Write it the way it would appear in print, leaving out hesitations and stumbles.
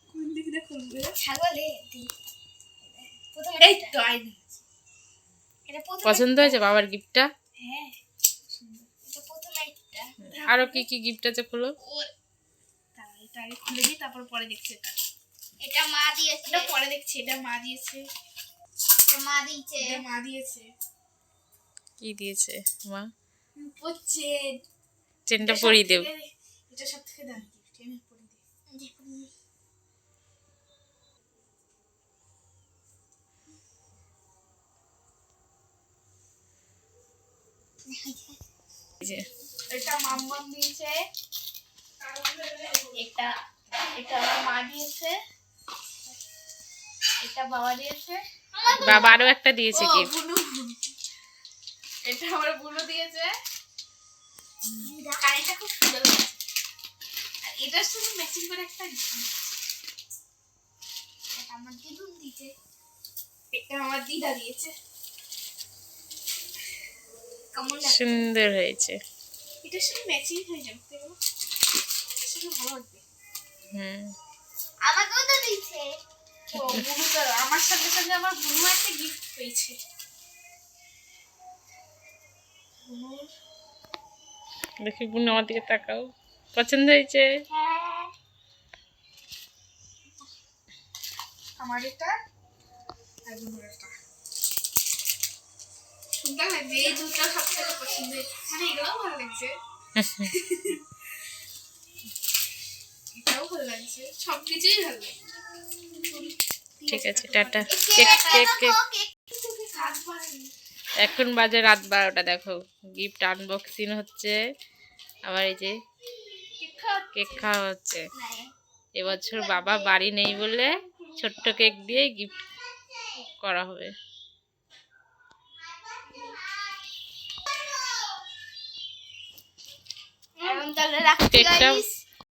কোন দিক দিয়ে খুলবে? ছাগলে এই তো আইনি। পছন্দ হয়েছে বাবার গিফটটা? হ্যাঁ সুন্দর। এটা প্রথম একটা। আরো কি কি গিফট আছে খুলো। এটা আগে খুলে দিই, তারপর পরে দেখছি। এটা মা দিয়েছে। এটা পরে দেখছি। এটা মা দিয়েছে। এটা মা দিয়েছে। এটা মা দিয়েছে। কি দিয়েছে মা? চেন। চেনটা পরিয়ে দেব। এটা সব থেকে দামি গিফট। আমি পরিয়ে দিই। এটা মাম্মাম দিয়েছে। এটা এটা আমার মা দিয়েছে। এটা বাবা দিয়েছে। বাবা আরো একটা দিয়েছে ও গিফট। বুনু। এটা আমার বুনু দিয়েছে। কানেরটা খুব সুন্দর লাগছে। আর এটার সাথে ম্যাচিং করে একটা এটা আমার দিদুন দিয়েছে। এটা আমার দিদা দিয়েছে। কেমন লাগে? সুন্দর হয়েছে। এটার সাথে ম্যাচিং হয়ে যাবে। দেখো সেটা ভালো লাগবে। আমাকেও তো দিয়েছে। ও বুনু তো আমার সঙ্গে সঙ্গে আমার বুনু একটা গিফট পেয়েছে। বুনুর দেখি বোন আমার দিকে তাকাও। পছন্দ হয়েছে? হ্যাঁ আমার এটা আর বুনুর এটা। সুন্দর লাগছে। এই দুটো সব থেকে পছন্দ। মানে এগুলোও ভালো লাগছে। এটাও ভালো লাগছে। সবকিছুই ভালো লাগছে। ঠিক আছে টাটা। Cake cake cake. কাজ পারেনি। এখন বাজে রাত 12টা। দেখো গিফট আনবক্সিং হচ্ছে, আবার এই যে কেক খাওয়া হচ্ছে। এবছর বাবা বাড়ি নেই বলে ছোট্ট কেক দিয়ে গিফট করা হবে। এখন তাহলে রাখছি কেকটা গাইস।